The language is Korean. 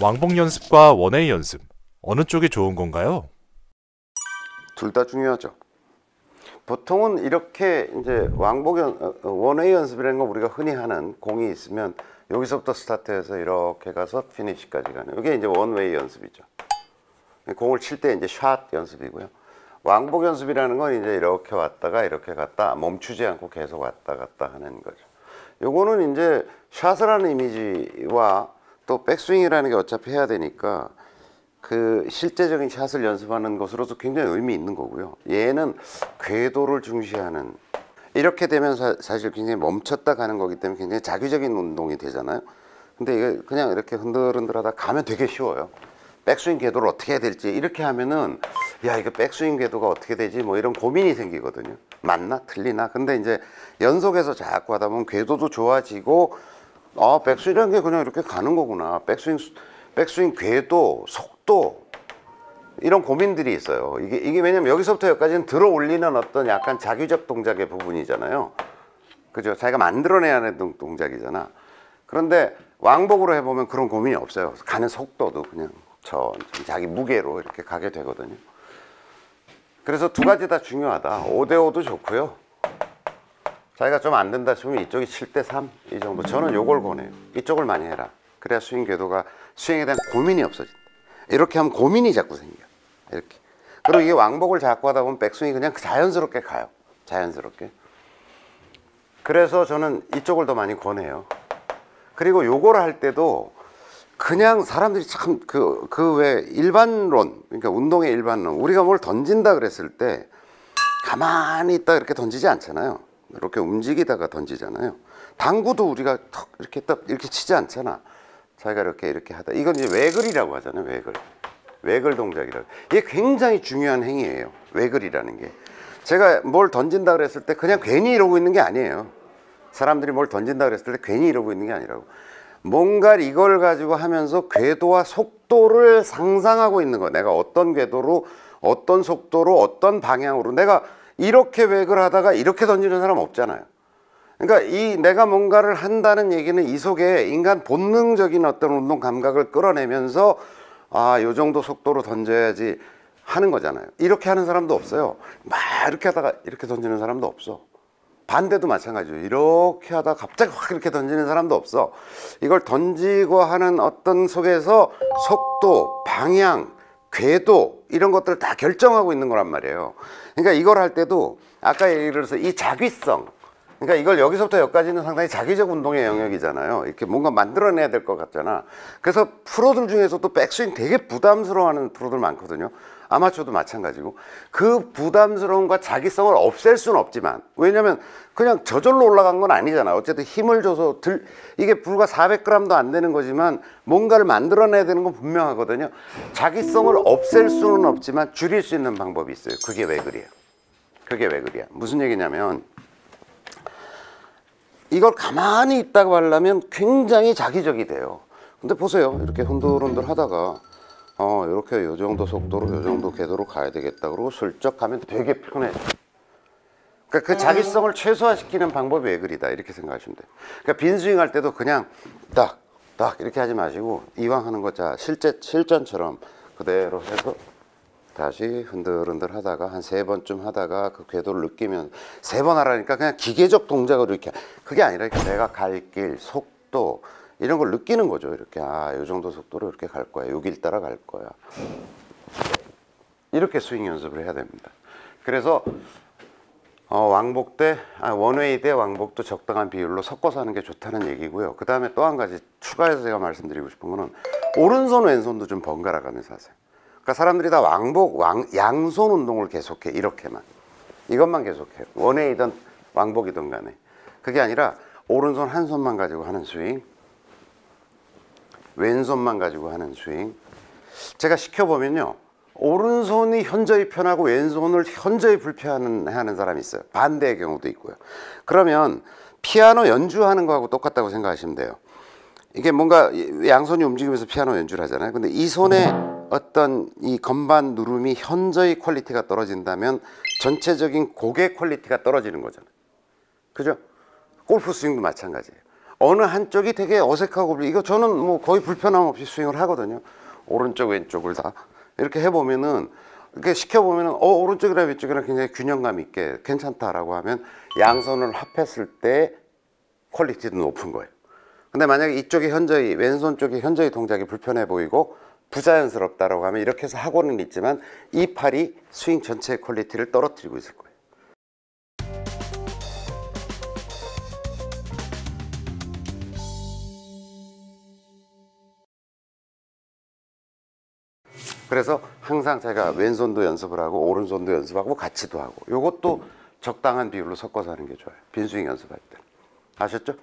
왕복 연습과 원웨이 연습, 어느 쪽이 좋은 건가요? 둘 다 중요하죠. 보통은 이렇게 이제 원웨이 연습이라는 건 우리가 흔히 하는 공이 있으면 여기서부터 스타트해서 이렇게 가서 피니시까지 가는, 이게 이제 원웨이 연습이죠. 공을 칠 때 이제 샷 연습이고요. 왕복 연습이라는 건 이제 이렇게 왔다가 이렇게 갔다 멈추지 않고 계속 왔다 갔다 하는 거죠. 요거는 이제 샷을 하는 이미지와 또 백스윙이라는 게 어차피 해야 되니까 그 실제적인 샷을 연습하는 것으로서 굉장히 의미 있는 거고요. 얘는 궤도를 중시하는, 이렇게 되면 사실 굉장히 멈췄다 가는 거기 때문에 굉장히 자기적인 운동이 되잖아요. 근데 이게 그냥 이렇게 흔들흔들하다 가면 되게 쉬워요. 백스윙 궤도를 어떻게 해야 될지 이렇게 하면은 야, 이거 백스윙 궤도가 어떻게 되지 뭐 이런 고민이 생기거든요. 맞나 틀리나. 근데 이제 연속해서 자꾸 하다 보면 궤도도 좋아지고 백스윙이라는 게 그냥 이렇게 가는 거구나. 백스윙 궤도, 속도, 이런 고민들이 있어요. 이게 왜냐면 여기서부터 여기까지는 들어 올리는 어떤 약간 자기적 동작의 부분이잖아요. 그죠? 자기가 만들어내야 하는 동작이잖아. 그런데 왕복으로 해보면 그런 고민이 없어요. 가는 속도도 그냥 천천히 자기 무게로 이렇게 가게 되거든요. 그래서 두 가지 다 중요하다. 5대5도 좋고요. 자기가 좀 안 된다 싶으면 이쪽이 7대3 이 정도. 저는 요걸 권해요. 이쪽을 많이 해라. 그래야 스윙 궤도가, 스윙에 대한 고민이 없어진다. 이렇게 하면 고민이 자꾸 생겨. 이렇게. 그리고 이게 왕복을 자꾸 하다 보면 백스윙이 그냥 자연스럽게 가요. 자연스럽게. 그래서 저는 이쪽을 더 많이 권해요. 그리고 요걸 할 때도 그냥 사람들이 참 왜 일반론, 그러니까 운동의 일반론, 우리가 뭘 던진다 그랬을 때 가만히 있다 이렇게 던지지 않잖아요. 이렇게 움직이다가 던지잖아요. 당구도 우리가 턱 이렇게 딱 이렇게 치지 않잖아. 자기가 이렇게 하다. 이건 이제 외글이라고 하잖아요. 외글 동작이라고. 이게 굉장히 중요한 행위예요. 외글이라는 게. 제가 뭘 던진다 그랬을 때 그냥 괜히 이러고 있는 게 아니에요. 사람들이 뭘 던진다 그랬을 때 괜히 이러고 있는 게 아니라고. 뭔가 이걸 가지고 하면서 궤도와 속도를 상상하고 있는 거. 내가 어떤 궤도로, 어떤 속도로, 어떤 방향으로. 내가 이렇게 외글 하다가 이렇게 던지는 사람 없잖아요. 그러니까 내가 뭔가를 한다는 얘기는 이 속에 인간 본능적인 어떤 운동 감각을 끌어내면서 요 정도 속도로 던져야지 하는 거잖아요. 이렇게 하는 사람도 없어요. 막 이렇게 하다가 이렇게 던지는 사람도 없어. 반대도 마찬가지죠. 이렇게 하다가 갑자기 확 이렇게 던지는 사람도 없어. 이걸 던지고 하는 어떤 속에서 속도, 방향, 궤도 이런 것들을 다 결정하고 있는 거란 말이에요. 그러니까 이걸 할 때도 아까 예를 들어서 이 자귀성, 그러니까 이걸 여기서부터 여기까지는 상당히 자기적 운동의 영역이잖아요. 이렇게 뭔가 만들어내야 될 것 같잖아. 그래서 프로들 중에서도 백스윙 되게 부담스러워하는 프로들 많거든요. 아마추어도 마찬가지고. 그 부담스러움과 자기성을 없앨 수는 없지만, 왜냐면 그냥 저절로 올라간 건 아니잖아. 어쨌든 힘을 줘서 이게 불과 400g도 안 되는 거지만 뭔가를 만들어내야 되는 건 분명하거든요. 자기성을 없앨 수는 없지만 줄일 수 있는 방법이 있어요. 그게 외글이에요. 그게 외글이야. 무슨 얘기냐면 이걸 가만히 있다고 하려면 굉장히 자기적이 돼요. 근데 보세요. 이렇게 흔들흔들 하다가 이렇게 요 정도 속도로 요 정도 궤도로 가야 되겠다 그러고 슬쩍 가면 되게 편해. 그러니까 그 자기성을 최소화시키는 방법이 외글이다 이렇게 생각하시면 돼요. 그러니까 빈스윙 할 때도 그냥 딱 이렇게 하지 마시고 이왕 하는 거 자 실전처럼 그대로 해서 다시 흔들흔들 하다가 한 3번쯤 하다가 그 궤도를 느끼면 3번 하라니까 그냥 기계적 동작으로 이렇게, 그게 아니라 내가 갈 길, 속도 이런 걸 느끼는 거죠. 이렇게 요 정도 속도로 이렇게 갈 거야. 요 길 따라 갈 거야. 이렇게 스윙 연습을 해야 됩니다. 그래서 왕복 때 원웨이 대 왕복도 적당한 비율로 섞어서 하는 게 좋다는 얘기고요. 그 다음에 또 한 가지 추가해서 제가 말씀드리고 싶은 거는 오른손 왼손도 좀 번갈아 가면서 하세요. 그러니까 사람들이 다 양손 운동을 계속해. 이렇게만. 이것만 계속해요. 원웨이든 왕복이든 간에. 그게 아니라 오른손 한 손만 가지고 하는 스윙, 왼손만 가지고 하는 스윙. 제가 시켜보면요, 오른손이 현저히 편하고 왼손을 현저히 불편해하는 사람이 있어요. 반대의 경우도 있고요. 그러면 피아노 연주하는 거하고 똑같다고 생각하시면 돼요. 이게 뭔가 양손이 움직이면서 피아노 연주를 하잖아요. 근데 이 손에 어떤 이 건반 누름이 현저히 퀄리티가 떨어진다면 전체적인 곡의 퀄리티가 떨어지는 거잖아요. 그죠? 골프 스윙도 마찬가지예요. 어느 한쪽이 되게 어색하고 이거 저는 뭐 거의 불편함 없이 스윙을 하거든요. 오른쪽 왼쪽을 다 이렇게 해보면은 이렇게 시켜보면은 오른쪽이랑 왼쪽이랑 굉장히 균형감 있게 괜찮다라고 하면 양손을 합했을 때 퀄리티도 높은 거예요. 근데 만약에 이쪽이 현저히 왼손 쪽이 현저히 동작이 불편해 보이고 부자연스럽다라고 하면 이렇게 해서 하고는 있지만 이 팔이 스윙 전체의 퀄리티를 떨어뜨리고 있을 거예요. 그래서 항상 제가 왼손도 연습을 하고 오른손도 연습하고 같이도 하고 요것도 적당한 비율로 섞어서 하는 게 좋아요. 빈스윙 연습할 때. 아셨죠?